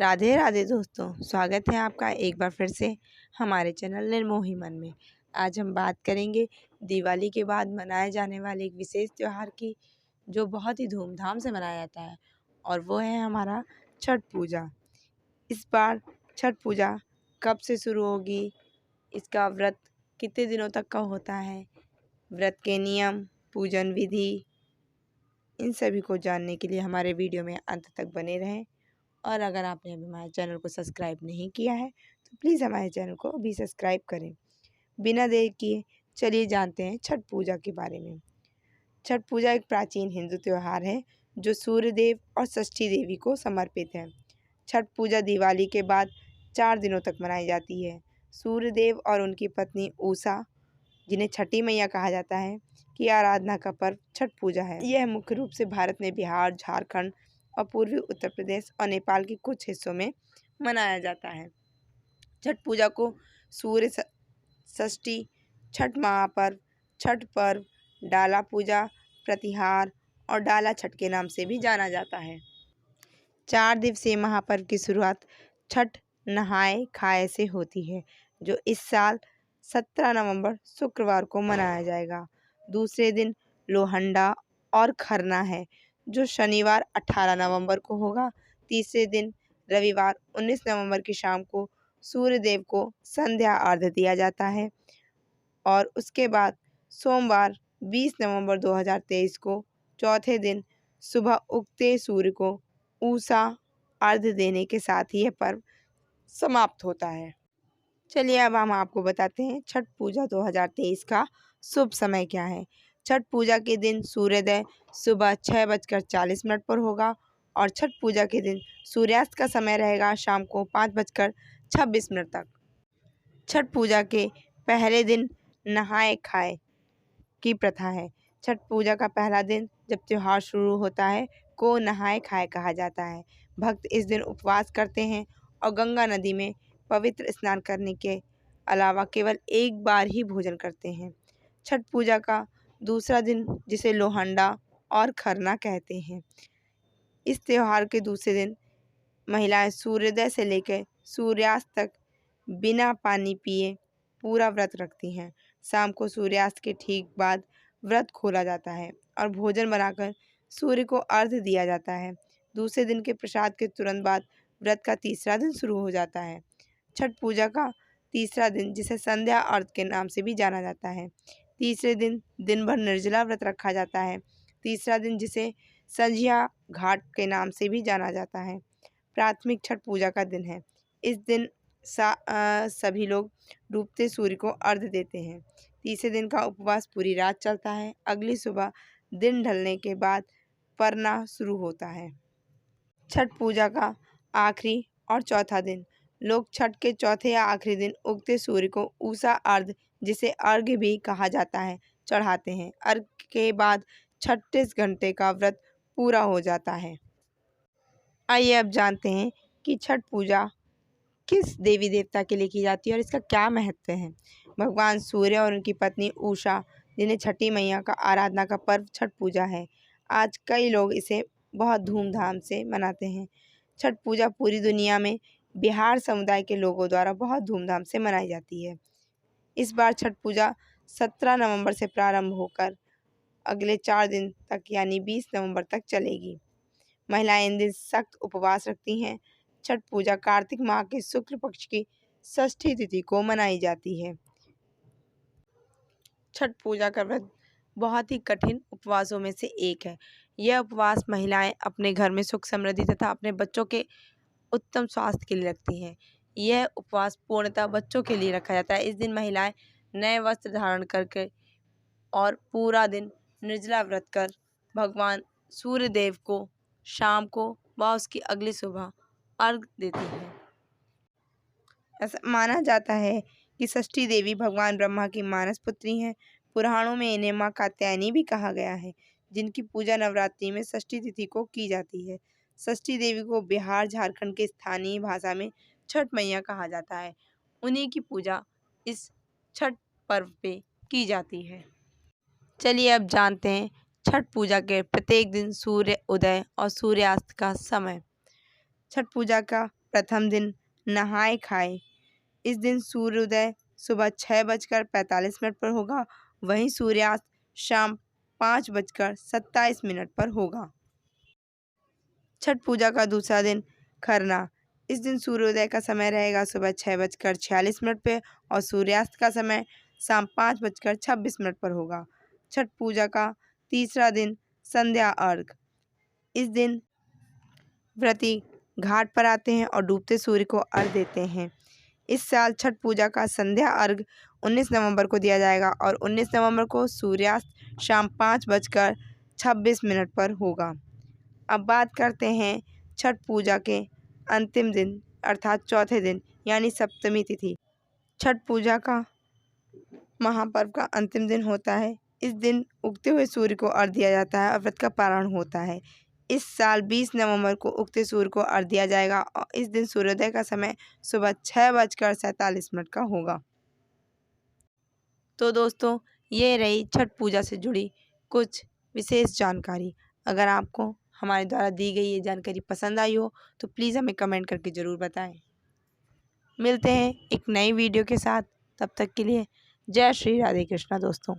राधे राधे दोस्तों, स्वागत है आपका एक बार फिर से हमारे चैनल निर्मोही मन में। आज हम बात करेंगे दिवाली के बाद मनाए जाने वाले एक विशेष त्यौहार की, जो बहुत ही धूमधाम से मनाया जाता है, और वो है हमारा छठ पूजा। इस बार छठ पूजा कब से शुरू होगी, इसका व्रत कितने दिनों तक का होता है, व्रत के नियम, पूजन विधि, इन सभी को जानने के लिए हमारे वीडियो में अंत तक बने रहें। और अगर आपने अभी हमारे चैनल को सब्सक्राइब नहीं किया है तो प्लीज़ हमारे चैनल को अभी सब्सक्राइब करें। बिना देर किए चलिए जानते हैं छठ पूजा के बारे में। छठ पूजा एक प्राचीन हिंदू त्यौहार है जो सूर्य देव और षष्ठी देवी को समर्पित है। छठ पूजा दिवाली के बाद 4 दिनों तक मनाई जाती है। सूर्य देव और उनकी पत्नी उषा, जिन्हें छठी मैया कहा जाता है, की आराधना का पर्व छठ पूजा है। यह मुख्य रूप से भारत में बिहार, झारखंड और पूर्वी उत्तर प्रदेश और नेपाल के कुछ हिस्सों में मनाया जाता है। छठ पूजा को सूर्य षष्ठी, छठ महापर्व, छठ पर्व, डाला पूजा, प्रतिहार और डाला छठ के नाम से भी जाना जाता है। 4 दिवसीय महापर्व की शुरुआत छठ नहाए खाए से होती है, जो इस साल 17 नवंबर शुक्रवार को मनाया जाएगा। दूसरे दिन लोहंडा और खरना है, जो शनिवार 18 नवंबर को होगा। तीसरे दिन रविवार 19 नवंबर की शाम को सूर्य देव को संध्या अर्घ्य दिया जाता है, और उसके बाद सोमवार 20 नवंबर 2023 को चौथे दिन सुबह उगते सूर्य को उषा अर्घ्य देने के साथ ही यह पर्व समाप्त होता है। चलिए अब हम आपको बताते हैं छठ पूजा 2023 का शुभ समय क्या है। छठ पूजा के दिन सूर्योदय सुबह 6:40 पर होगा, और छठ पूजा के दिन सूर्यास्त का समय रहेगा शाम को 5:26 तक। छठ पूजा के पहले दिन नहाए खाए की प्रथा है। छठ पूजा का पहला दिन जब त्योहार शुरू होता है को नहाए खाए कहा जाता है। भक्त इस दिन उपवास करते हैं और गंगा नदी में पवित्र स्नान करने के अलावा केवल एक बार ही भोजन करते हैं। छठ पूजा का दूसरा दिन, जिसे लोहंडा और खरना कहते हैं, इस त्यौहार के दूसरे दिन महिलाएं सूर्योदय से लेकर सूर्यास्त तक बिना पानी पिए पूरा व्रत रखती हैं। शाम को सूर्यास्त के ठीक बाद व्रत खोला जाता है और भोजन बनाकर सूर्य को अर्घ्य दिया जाता है। दूसरे दिन के प्रसाद के तुरंत बाद व्रत का तीसरा दिन शुरू हो जाता है। छठ पूजा का तीसरा दिन, जिसे संध्या अर्घ्य के नाम से भी जाना जाता है, तीसरे दिन दिन भर निर्जला व्रत रखा जाता है। तीसरा दिन, जिसे संझिया घाट के नाम से भी जाना जाता है, प्राथमिक छठ पूजा का दिन है। इस दिन सभी लोग डूबते सूर्य को अर्घ्य देते हैं। तीसरे दिन का उपवास पूरी रात चलता है। अगली सुबह दिन ढलने के बाद परना शुरू होता है। छठ पूजा का आखिरी और चौथा दिन, लोग छठ के चौथे या आखिरी दिन उगते सूर्य को उषा अर्घ्य, जिसे अर्घ्य भी कहा जाता है, चढ़ाते हैं। अर्घ्य के बाद 36 घंटे का व्रत पूरा हो जाता है। आइए अब जानते हैं कि छठ पूजा किस देवी देवता के लिए की जाती है और इसका क्या महत्व है। भगवान सूर्य और उनकी पत्नी उषा, जिन्हें छठी मैया का आराधना का पर्व छठ पूजा है, आज कई लोग इसे बहुत धूमधाम से मनाते हैं। छठ पूजा पूरी दुनिया में बिहार समुदाय के लोगों द्वारा बहुत धूमधाम से मनाई जाती है। इस बार छठ पूजा 17 नवंबर से प्रारंभ होकर अगले 4 दिन तक यानी 20 नवंबर तक चलेगी। महिलाएं इन दिन सख्त उपवास रखती हैं। छठ पूजा कार्तिक माह के शुक्ल पक्ष की षष्ठी तिथि को मनाई जाती है। छठ पूजा का व्रत बहुत ही कठिन उपवासों में से एक है। यह उपवास महिलाएं अपने घर में सुख समृद्धि तथा अपने बच्चों के उत्तम स्वास्थ्य के लिए रखती हैं। यह उपवास पूर्णतः बच्चों के लिए रखा जाता है। इस दिन महिलाएं नए वस्त्र धारण करके और पूरा दिन निर्जला व्रत कर भगवान सूर्य देव को शाम को व उसकी अगली सुबह अर्घ देती है। ऐसा माना जाता है कि षष्ठी देवी भगवान ब्रह्मा की मानस पुत्री हैं। पुराणों में इन्हें माँ कात्यायनी भी कहा गया है, जिनकी पूजा नवरात्रि में षष्ठी तिथि को की जाती है। षष्ठी देवी को बिहार झारखंड के स्थानीय भाषा में छठ मैया कहा जाता है। उन्हीं की पूजा इस छठ पर्व पे की जाती है। चलिए अब जानते हैं छठ पूजा के प्रत्येक दिन सूर्य उदय और सूर्यास्त का समय। छठ पूजा का प्रथम दिन नहाए खाए। इस दिन सूर्योदय सुबह 6:45 पर होगा, वहीं सूर्यास्त शाम 5:27 पर होगा। छठ पूजा का दूसरा दिन खरना। इस दिन सूर्योदय का समय रहेगा सुबह 6:46 पे और सूर्यास्त का समय शाम 5:26 पर होगा। छठ पूजा का तीसरा दिन संध्या अर्घ। इस दिन व्रती घाट पर आते हैं और डूबते सूर्य को अर्घ देते हैं। इस साल छठ पूजा का संध्या अर्घ 19 नवंबर को दिया जाएगा और 19 नवंबर को सूर्यास्त शाम 5:26 पर होगा। अब बात करते हैं छठ पूजा के अंतिम दिन अर्थात चौथे दिन यानी सप्तमी तिथि। छठ पूजा का महापर्व का अंतिम दिन होता है। इस दिन उगते हुए सूर्य को अर्घ्य दिया जाता है और व्रत का पारण होता है। इस साल 20 नवंबर को उगते सूर्य को अर्घ्य दिया जाएगा और इस दिन सूर्योदय का समय सुबह 6:47 का होगा। तो दोस्तों, ये रही छठ पूजा से जुड़ी कुछ विशेष जानकारी। अगर आपको हमारे द्वारा दी गई ये जानकारी पसंद आई हो तो प्लीज़ हमें कमेंट करके ज़रूर बताएं। मिलते हैं एक नई वीडियो के साथ, तब तक के लिए जय श्री राधे कृष्णा दोस्तों।